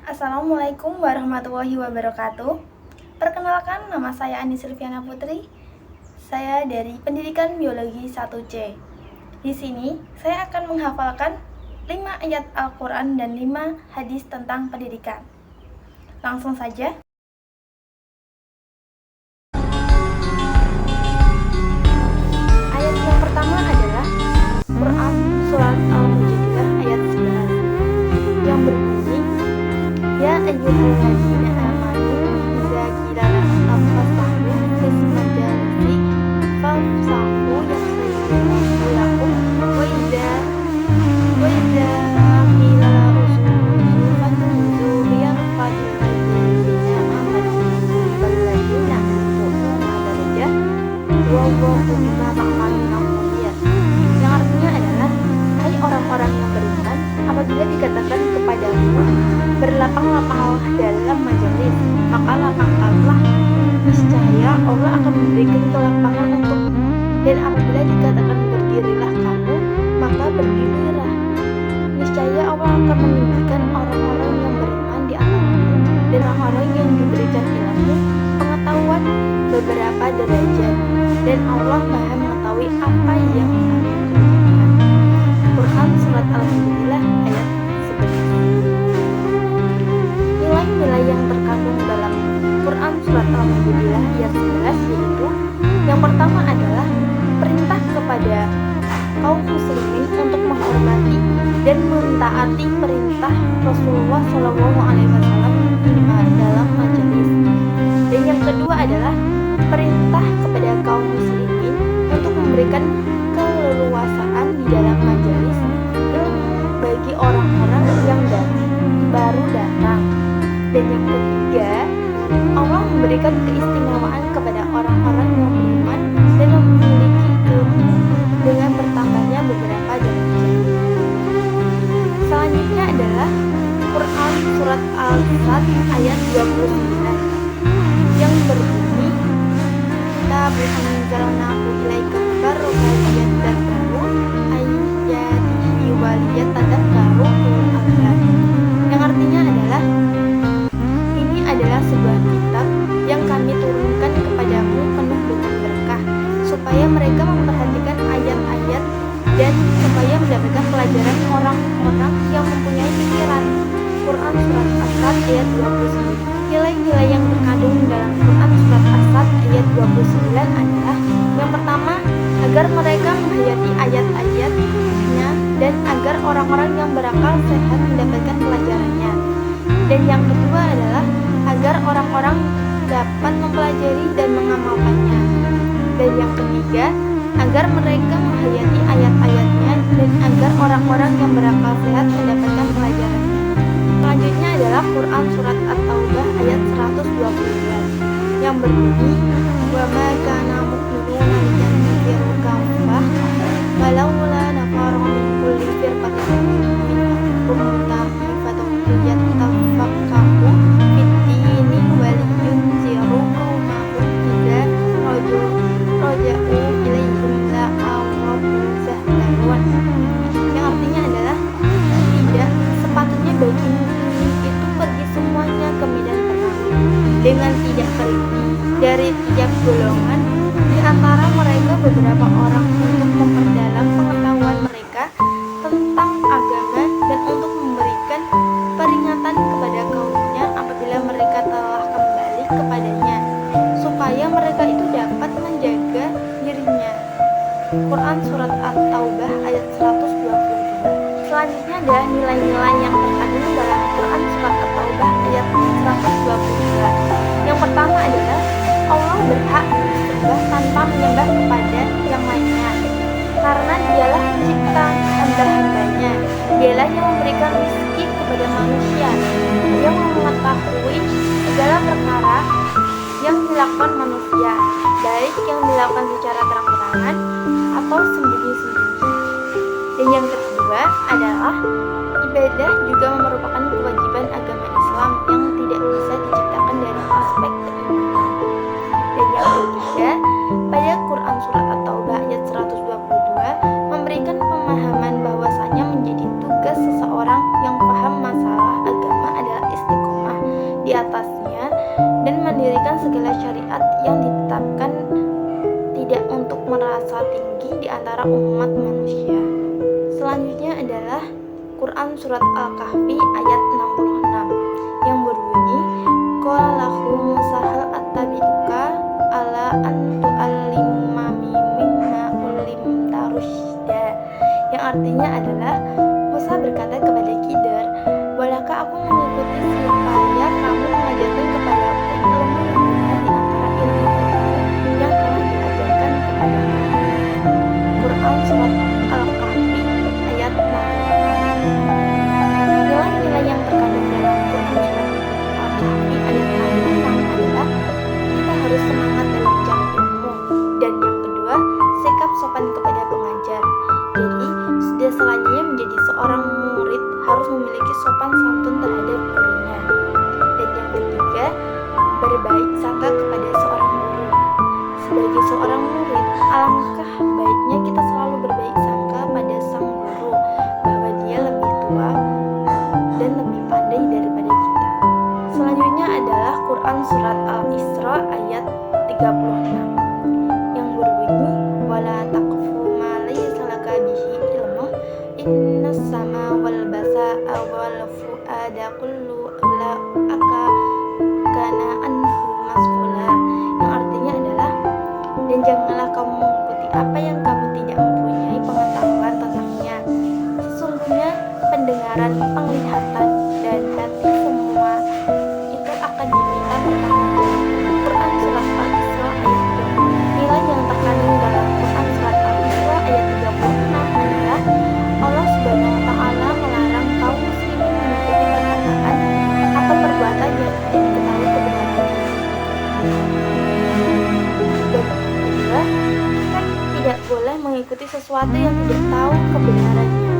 Assalamualaikum warahmatullahi wabarakatuh. Perkenalkan, nama saya Ani Silviana Putri. Saya dari Pendidikan Biologi 1C. Di sini, saya akan menghafalkan 5 ayat Al-Quran dan 5 hadis tentang pendidikan. Langsung saja. Ayat yang pertama adalah Quran Surat Al-Mujadilah ayat 11 yang berbunyi, Ya ayyuhalladzina amanu idza qila tafassahu fis majalisi fafsahu yafsahu lakum wa idza qila usulu fatuzu yarfa'il ladzina amanu walladzina utul darajah wallahu bima ta'maluna khabir. Yang artinya adalah, hai orang-orang yang beriman, apabila dikatakan kepadamu berlapang-lapanglah dalam majelis, maka lapangkanlah, niscaya Allah akan memberikan kelapangan untukmu. Dan apabila dikatakan berdirilah kamu, maka berdirilah, niscaya Allah akan meninggikan orang-orang yang beriman di antaramu dan orang-orang yang diberikan ilmu pengetahuan beberapa derajat, dan Allah Maha mengetahui apa yang kamu kerjakan. Quran Surat Al-Mujadilah ayat 11. Nilai-nilai yang terkandung dalam Quran Surat Al-Mujadilah ayat 11 yaitu, yang pertama adalah perintah kepada kaum muslimin untuk menghormati dan mentaati perintah Rasulullah SAW dalam majelis. Dan yang kedua adalah perintah kepada kaum muslimin untuk memberikan keleluasaan di dalam majelis bagi orang-orang yang baru datang. Dan yang ketiga, Allah memberikan keistimewaan kepada orang-orang yang beriman dan memiliki ilmu dengan bertambahnya beberapa derajat. Selanjutnya adalah Quran Surat Al-Sad ayat 29 yang berbunyi, Kita anzalnahu ilaika mubarakatan tadabbaru ayatihi wa liyatadabbaru ulul albab. Yang artinya adalah, ini adalah sebuah kitab yang kami turunkan kepadamu penuh dengan berkah, supaya mereka memperhatikan ayat-ayat dan supaya mendapatkan pelajaran orang-orang yang mempunyai pikiran. Quran Surat As-Sad ayat 29. Nilai-nilai yang terkandung dalam Quran Surat As-Sad ayat 29 adalah, yang pertama, agar mereka menghayati ayat-ayatnya dan agar orang-orang yang berakal sehat mendapatkan pelajarannya. Dan yang kedua adalah agar orang-orang dapat mempelajari dan mengamalkannya. Dan yang ketiga, agar mereka menghayati ayat-ayatnya dan agar orang-orang yang berakal sehat mendapatkan pelajarannya. Selanjutnya adalah Quran Surat At-Taubah ayat 122 yang berbunyi, Wa ma kana mu'minuna liyanfiru kaffah walaula nafara min kulli firqatin minhum ta'ifatun liyattafaqahu fid-dini wa liyunziru qaumahum idza raja'u ilaihim la'awwahu zahdawan. Yang artinya adalah, tidak sepatutnya bagi muslimin itu pergi semuanya ke medan perang dengan tidak teliti dari tiap golongan di antara mereka beberapa orang untuk memperdalam pengetahuan mereka tentang agama dan untuk memberikan peringatan kepada kaumnya apabila mereka telah kembali kepadanya, supaya mereka itu dapat menjaga dirinya. Quran Surat At-Taubah ayat 122. Selanjutnya adalah nilai-nilai yang terkandung dalam Quran Surat At-Taubah ayat 122. Yang pertama adalah, Allah berhak disembah tanpa menyembah kepada yang lainnya, karena dialah pencipta hamba-hambanya. Dialah yang memberikan rezeki kepada manusia, yang mengetahui segala perkara yang dilakukan manusia, baik yang dilakukan secara terang-terangan atau sembunyi-sembunyi. Dan yang kedua adalah, ibadah juga merupakan kewajiban agama Islam yang tidak bisa diciptakan dari aspek keimanan. Dan yang ketiga, pada Quran Surat At-Taubah ayat 122 memberikan pemahaman bahwasanya menjadi tugas seseorang yang paham masalah agama adalah istiqomah surat Al-Kahfi ayat 66 yang berbunyi, qala lahu Musa hal attabi'uka ala an tu'allimani mimma ullimta rusyda, yang artinya adalah Musa berkata kepada Khidir, bolehkah aku mengikuti supaya kamu mengajarkan kepadaku ilmu yang di antara ilmu yang telah diajarkan kepadamu. Quran surat Al-Kahfi ayat 66. Nilai-nilai yang terkandung dalam Quran surat Al-Kahfi ayat 66 adalah kita harus semangat dalam mencari ilmu, dan yang kedua, sikap sopan kepada pengajar. Jadi, sudah selanjutnya menjadi seorang murid harus memiliki sopan santun terhadap gurunya. Dan yang ketiga, berbaik sangka kepada seorang guru. Sebagai seorang murid, alangkah baiknya kita selalu berbaik sangka pada sang guru bahwa dia lebih tua dan lebih pandai daripada kita. Selanjutnya adalah Quran surat Al-Isra ayat 36 yang berbunyi, wala taqfu ma laysa laka bihi ilmu innas sama wal basa'a wal fu'ada kullu ulaika kana anhu mas'ula, yang artinya adalah, dan janganlah kamu mengikuti apa yang kamu tidak mempunyai pengetahuan tentangnya. Sesungguhnya pendengaran, penglihatan, dan hati semua itu akan diminta pertanggungjawaban. Quran surat Al-Isra ayat 3. Nilai yang terkandung dalam Quran surat Al-Isra ayat 36 adalah Allah Subhanahu wa Ta'ala melarang kaum muslimin mengikuti perkataan atau perbuatan yang tidak diketahui kebenarannya. Dan kedua, kita tidak boleh mengikuti sesuatu yang tidak tahu kebenarannya.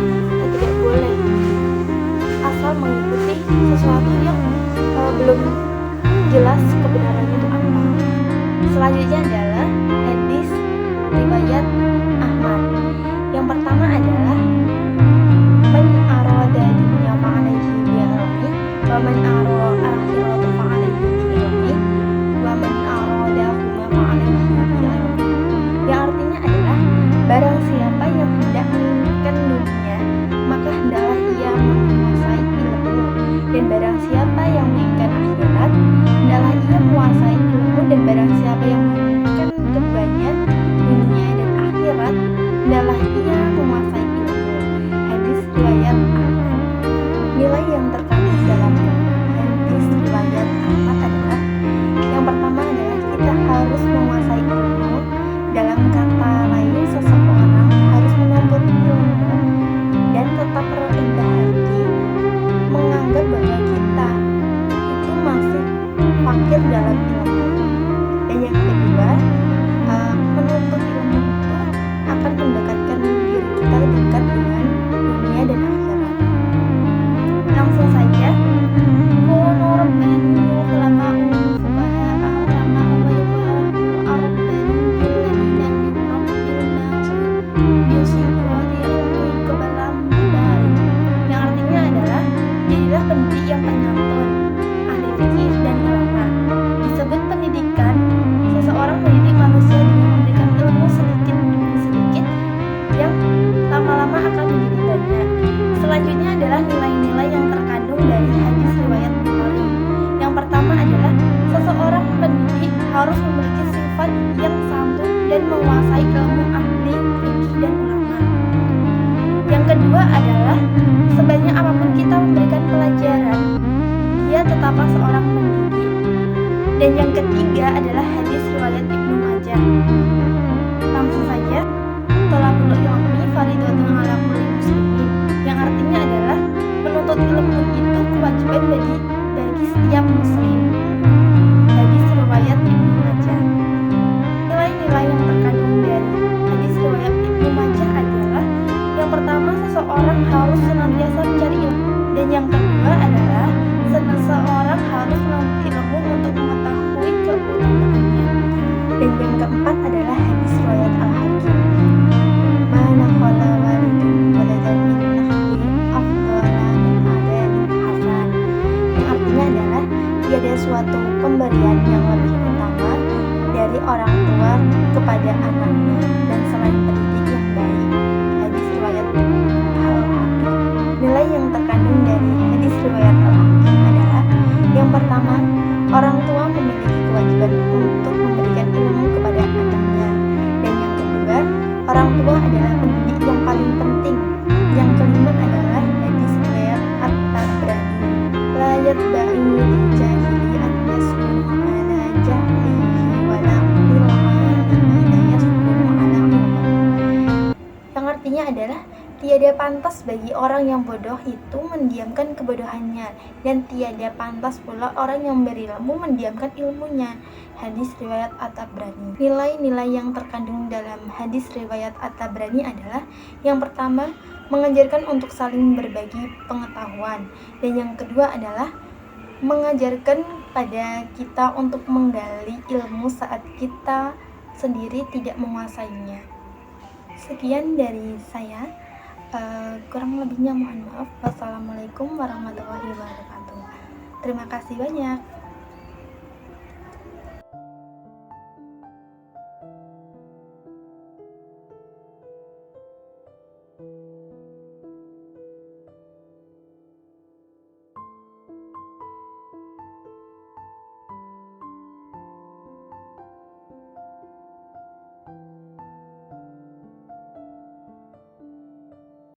Kita tidak boleh asal mengikuti sesuatu yang belum jelas kebenarannya itu apa. Selanjutnya adalah hadis riwayat Ahmad. Yang pertama adalah man arada dunya fa'alaihi bi'ilmi wa man arada akhirata fa'alaihi bi'ilmi wa man arada huma fa'alaihi bi'ilmi, yang artinya adalah barang siapa yang hendak menginginkan dunia maka hendaklah ia menguasai ilmu, dan barang siapa yang menginginkan akhirat hendaklah ia menguasai ilmu, dan barang siapa yang menginginkan keduanya dunia dan akhirat hendaklah ia menguasai ilmu. Hadis riwayat Ahmad. Nilai yang terkandung dalam hadis riwayat Ahmad adalah, yang pertama adalah kita harus menguasai ilmu. Dalam kata lain, seseorang harus menuntut ilmu dan tetap rendah hati menganggap bahwa kita itu masih fakir dalam ilmu. Dan yang kedua, menuntut ilmu itu akan mendekatkan diri kita dekat dengan dunia dan akhirat. Langsung saja, kunu rabbani ulama'u fuqaha'a ulama'u wa yaqulu arbani billadina yurabbil nasu yusifati ilmi kebalam dari, yang artinya adalah jadilah pendidik yang penyantun, ahli fikih dan ulama. Disebut pendidikan, seseorang mendidik manusia dengan memberikan ilmu sedikit demi sedikit yang lama-lama akan menjadi banyak. Selanjutnya adalah nilai-nilai yang terkandung dari hadis riwayat Bukhari. Yang pertama adalah seseorang pendidik harus memiliki sifat yang santun dan menguasai ilmu ahli fikih dan ulama. Yang kedua adalah sebanyak apapun kita memberikan pelajaran, dia tetaplah seorang pendidik. Dan yang ketiga adalah hadis riwayat Ibnu Majah. Langsung saja, thalabul ilmi fardhatun 'ala kulli muslimin, yang artinya adalah menuntut ilmu itu kewajiban bagi setiap muslim. Hadis riwayat Ibnu Majah. Nilai-nilai yang terkandung dari hadis riwayat Ibnu Majah adalah, yang pertama, seseorang harus senantiasa mencari ilmu, dan yang kedua adalah seseorang harus menuntut ilmu untuk mengetahui keutamaannya. Dan yang keempat adalah hadis riwayat Al-Hakim. Mana qala walidun waladan min nakhli afdhala min adamin hasan, yang artinya adalah tiada suatu pemberian yang lebih utama dari orang tua kepada anaknya dan selain pendidik yang baik. Hadis riwayat Al-Hakim. Nilai ba'idil jahili an yaskunu ala jahlihi wa lil alimina yaskunu ala ilmin. Yang artinya adalah tiada pantas bagi orang yang bodoh itu mendiamkan kebodohannya, dan tiada pantas pula orang yang berilmu mendiamkan ilmunya. Hadis riwayat At-Tabrani. Nilai-nilai yang terkandung dalam hadis riwayat At-Tabrani adalah: yang pertama, mengajarkan untuk saling berbagi pengetahuan, dan yang kedua adalah mengajarkan pada kita untuk menggali ilmu saat kita sendiri tidak menguasainya. Sekian dari saya. Kurang lebihnya mohon maaf. Wassalamualaikum warahmatullahi wabarakatuh. Terima kasih banyak.